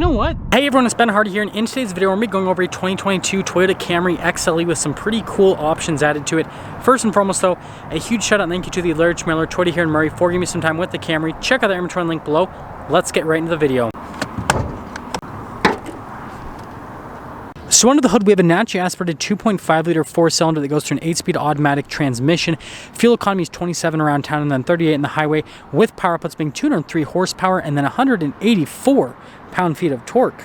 you know what? Hey everyone, it's Ben Hardy here, and in today's video, we're going to be going over a 2022 Toyota Camry XLE with some pretty cool options added to it. First and foremost though, a huge shout out and thank you to the Larry Miller Toyota here in Murray for giving me some time with the Camry. Check out the inventory link below. Let's get right into the video. So under the hood, we have a naturally aspirated 2.5 liter 4-cylinder that goes through an 8-speed automatic transmission. Fuel economy is 27 around town and then 38 in the highway, with power outputs being 203 horsepower and then 184 pound-feet of torque.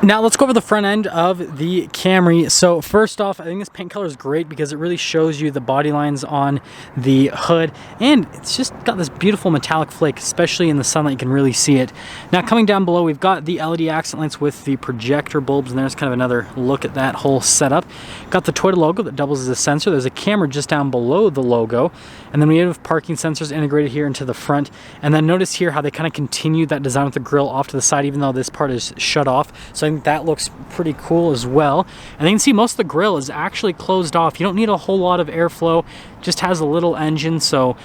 Now let's go over the front end of the Camry. So first off, I think this paint color is great because it really shows you the body lines on the hood, and it's just got this beautiful metallic flake, especially in the sunlight you can really see it. Now coming down below, we've got the LED accent lights with the projector bulbs, and there's kind of another look at that whole setup. Got the Toyota logo that doubles as a sensor. There's a camera just down below the logo, and then we have parking sensors integrated here into the front. And then notice here how they kind of continue that design with the grille off to the side, even though this part is shut off. So I think that looks pretty cool as well. And you can see most of the grille is actually closed off. You don't need a whole lot of airflow, just has a little engine, so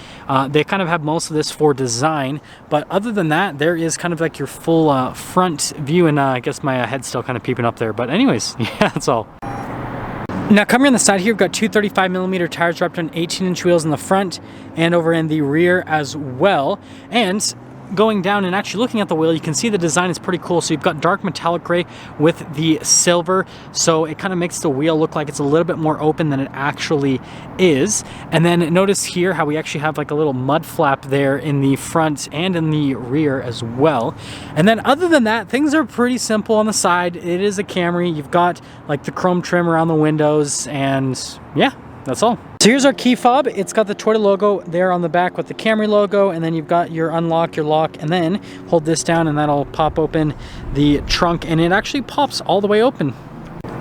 they kind of have most of this for design. But other than that, there is kind of like your full front view, and I guess my head's still kind of peeping up there, but anyways, yeah, that's all. Now coming on the side here, we've got two 35mm tires wrapped on 18-inch wheels in the front and over in the rear as well. And going down and actually looking at the wheel, you can see the design is pretty cool. So you've got dark metallic gray with the silver, so it kind of makes the wheel look like it's a little bit more open than it actually is. And then notice here how we actually have like a little mud flap there in the front and in the rear as well. And then other than that, things are pretty simple on the side. It is a Camry. You've got like the chrome trim around the windows, and yeah, that's all. So here's our key fob. It's got the Toyota logo there on the back with the Camry logo, and then you've got your unlock, your lock, and then hold this down and that'll pop open the trunk, and it actually pops all the way open.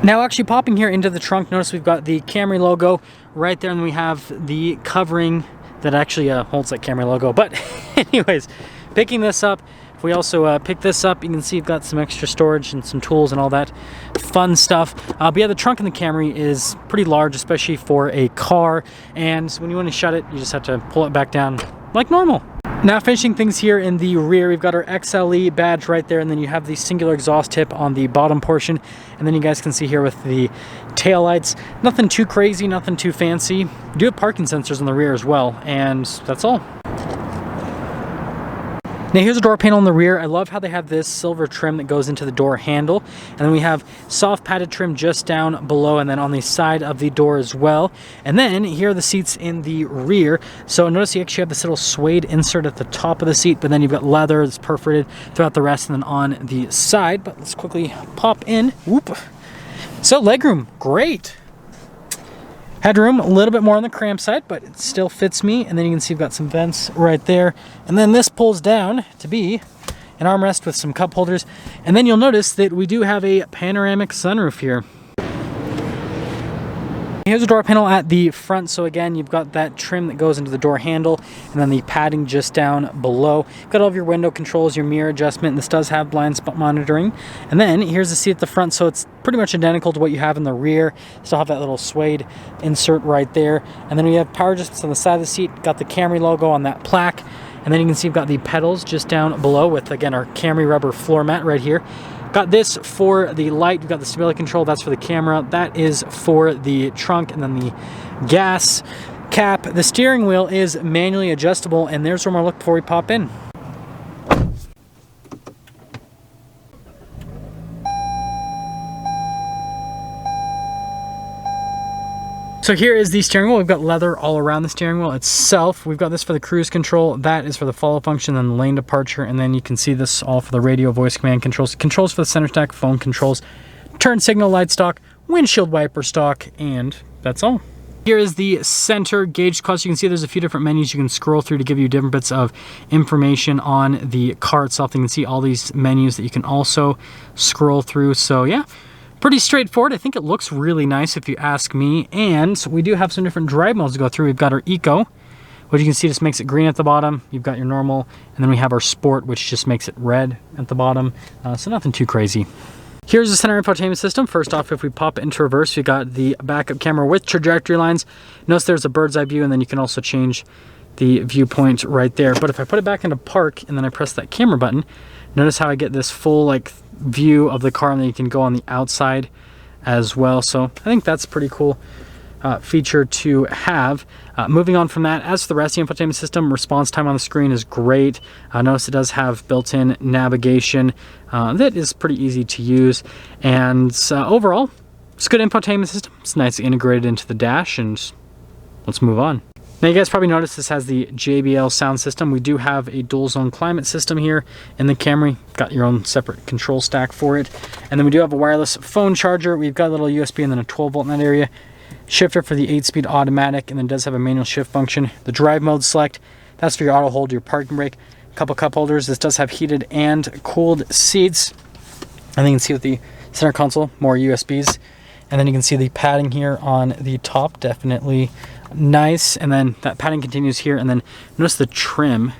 Now actually popping here into the trunk, notice we've got the Camry logo right there, and we have the covering that actually holds that Camry logo. But anyways, picking this up, if we also pick this up, you can see you've got some extra storage and some tools and all that fun stuff. But yeah, the trunk in the Camry is pretty large, especially for a car, and when you want to shut it, you just have to pull it back down like normal. Now finishing things here in the rear, we've got our XLE badge right there, and then you have the singular exhaust tip on the bottom portion, and then you guys can see here with the taillights, nothing too crazy, nothing too fancy. We do have parking sensors in the rear as well, and that's all. Now here's a door panel in the rear. I love how they have this silver trim that goes into the door handle. And then we have soft padded trim just down below and then on the side of the door as well. And then here are the seats in the rear. So notice you actually have this little suede insert at the top of the seat, but then you've got leather that's perforated throughout the rest and then on the side. But let's quickly pop in. Whoop. So legroom, great. Headroom, a little bit more on the cramp side, but it still fits me. And then you can see we've got some vents right there. And then this pulls down to be an armrest with some cup holders. And then you'll notice that we do have a panoramic sunroof here. Here's a door panel at the front. So again, you've got that trim that goes into the door handle, and then the padding just down below. You've got all of your window controls, your mirror adjustment. This does have blind spot monitoring. And then here's the seat at the front. So it's pretty much identical to what you have in the rear. Still have that little suede insert right there. And then we have power adjustments on the side of the seat. Got the Camry logo on that plaque. And then you can see we've got the pedals just down below with, again, our Camry rubber floor mat right here. Got this for the light. We've got the stability control. That's for the camera. That is for the trunk, and then the gas cap. The steering wheel is manually adjustable, and there's one more look before we pop in. So here is the steering wheel. We've got leather all around the steering wheel itself. We've got this for the cruise control. That is for the follow function and lane departure. And then you can see this all for the radio, voice command controls. Controls for the center stack, phone controls, turn signal light stock, windshield wiper stock, and that's all. Here is the center gauge cluster. You can see there's a few different menus you can scroll through to give you different bits of information on the car itself. You can see all these menus that you can also scroll through. So yeah, pretty straightforward. I think it looks really nice if you ask me. And we do have some different drive modes to go through. We've got our Eco, which you can see just makes it green at the bottom. You've got your normal, and then we have our Sport, which just makes it red at the bottom. So nothing too crazy. Here's the center infotainment system. First off, if we pop it into reverse, we got the backup camera with trajectory lines. Notice there's a bird's eye view, and then you can also change the viewpoint right there. But if I put it back into park and then I press that camera button, notice how I get this full like view of the car, and then you can go on the outside as well. So I think that's a pretty cool feature to have. Moving on from that, as for the rest of the infotainment system, response time on the screen is great. Notice it does have built-in navigation that is pretty easy to use, and overall it's a good infotainment system. It's nice integrated into the dash, and let's move on. Now you guys probably noticed this has the JBL sound system. We do have a dual zone climate system here in the Camry. Got your own separate control stack for it. And then we do have a wireless phone charger. We've got a little USB and then a 12 volt in that area. Shifter for the 8-speed automatic, and then it does have a manual shift function. The drive mode select, that's for your auto hold, your parking brake. A couple cup holders. This does have heated and cooled seats. And then you can see with the center console, more USBs. And then you can see the padding here on the top, definitely nice. And then that padding continues here, and then notice the trim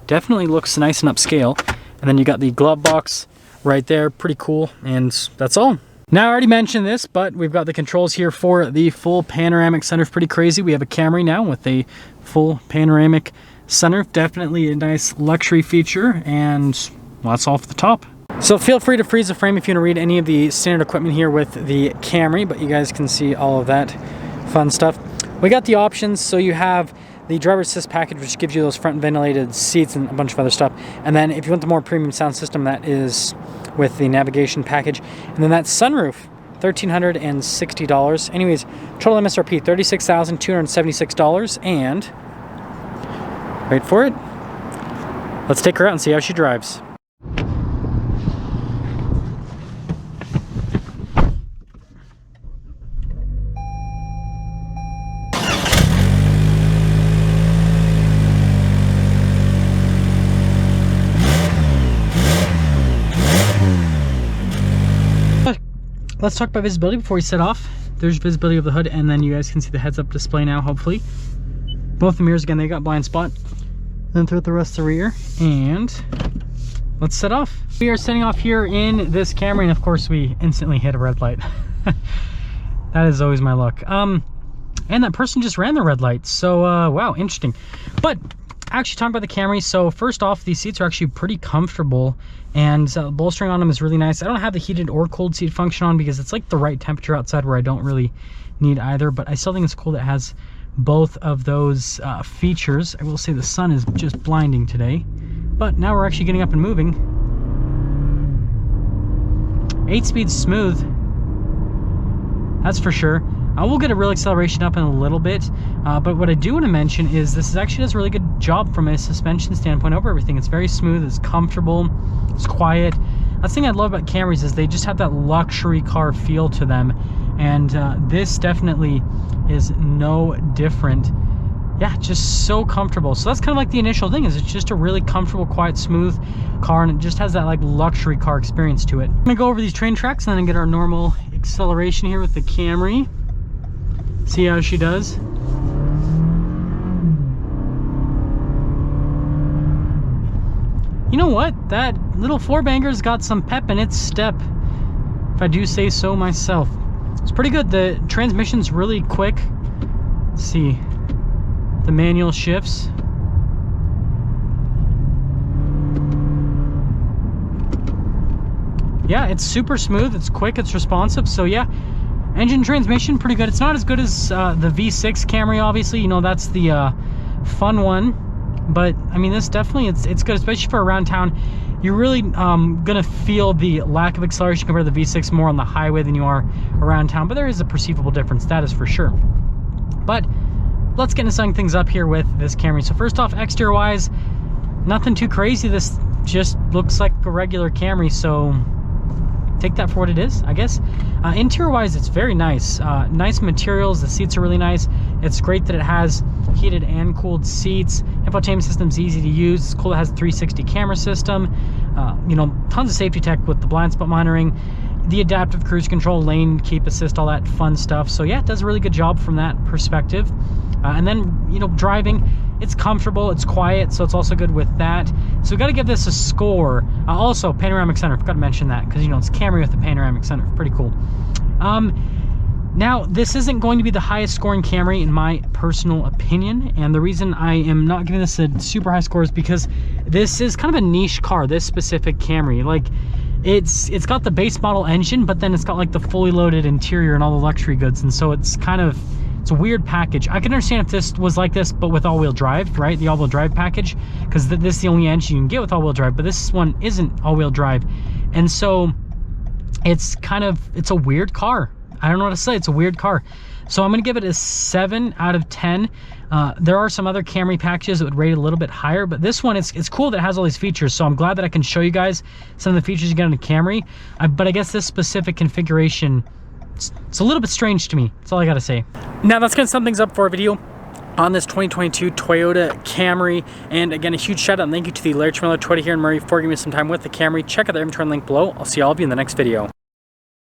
definitely looks nice and upscale. And then you got the glove box right there, pretty cool. And that's all. Now I already mentioned this, but we've got the controls here for the full panoramic sunroof. Pretty crazy. We have a Camry now with a full panoramic sunroof. Definitely a nice luxury feature, and well, that's all for the top. So feel free to freeze the frame if you want to read any of the standard equipment here with the Camry, but you guys can see all of that fun stuff. We got the options, so you have the driver assist package, which gives you those front ventilated seats and a bunch of other stuff. And then if you want the more premium sound system, that is with the navigation package. And then that sunroof, $1,360. Anyways, total MSRP, $36,276. And wait for it. Let's take her out and see how she drives. Let's talk about visibility before we set off. There's visibility of the hood, and then you guys can see the heads-up display now, hopefully. Both the mirrors, again, they got blind spot. Then throughout the rest of the rear, and let's set off. We are setting off here in this Camry, and of course we instantly hit a red light. That is always my luck. And that person just ran the red light, so wow, interesting. But actually talking about the Camry, so first off, these seats are actually pretty comfortable, and bolstering on them is really nice. I don't have the heated or cold seat function on because it's like the right temperature outside where I don't really need either, but I still think it's cool that it has both of those features. I will say the sun is just blinding today, but now we're actually getting up and moving. 8-speed smooth, that's for sure. We'll get a real acceleration up in a little bit, but what I do want to mention is this actually does a really good job from a suspension standpoint over everything. It's very smooth, it's comfortable, it's quiet. That's the thing I love about Camrys is they just have that luxury car feel to them, and this definitely is no different. Yeah, just so comfortable. So that's kind of like the initial thing, is it's just a really comfortable, quiet, smooth car, and it just has that like luxury car experience to it. I'm gonna go over these train tracks and then get our normal acceleration here with the Camry. See how she does. You know what? That little four-banger's got some pep in its step, if I do say so myself. It's pretty good. The transmission's really quick. Let's see. The manual shifts. Yeah, it's super smooth. It's quick. It's responsive. So yeah. Engine transmission, pretty good. It's not as good as the V6 Camry, obviously. You know, that's the fun one. But, I mean, this definitely, it's good, especially for around town. You're really gonna feel the lack of acceleration compared to the V6 more on the highway than you are around town. But there is a perceivable difference, that is for sure. But let's get into setting things up here with this Camry. So first off, exterior-wise, nothing too crazy. This just looks like a regular Camry, so take that for what it is, I guess. Interior wise, it's very nice. Nice materials. The seats are really nice. It's great that it has heated and cooled seats. Infotainment system's easy to use. It's cool it has a 360 camera system. You know, tons of safety tech with the blind spot monitoring, the adaptive cruise control, lane keep assist, all that fun stuff. So yeah, it does a really good job from that perspective. And then, you know, driving, it's comfortable, it's quiet, so it's also good with that. So we got to give this a score. Also, panoramic sunroof, forgot to mention that, because, you know, it's Camry with the panoramic sunroof, pretty cool. Now, this isn't going to be the highest scoring Camry in my personal opinion, and the reason I am not giving this a super high score is because this is kind of a niche car, this specific Camry. Like, it's got the base model engine, but then it's got like the fully loaded interior and all the luxury goods, and so it's a weird package. I can understand if this was like this, but with all-wheel drive, right? The all-wheel drive package, because this is the only engine you can get with all-wheel drive, but this one isn't all-wheel drive. And so it's a weird car. I don't know what to say. It's a weird car. So I'm going to give it a 7 out of 10. There are some other Camry packages that would rate it a little bit higher, but this one, it's cool that it has all these features. So I'm glad that I can show you guys some of the features you get on a Camry. But I guess this specific configuration, it's a little bit strange to me. That's all I got to say. Now that's going to sum things up for a video on this 2022 Toyota Camry. And again, a huge shout out and thank you to the Larry Toyota here in Murray for giving me some time with the Camry. Check out the inventory link below. I'll see all of you in the next video.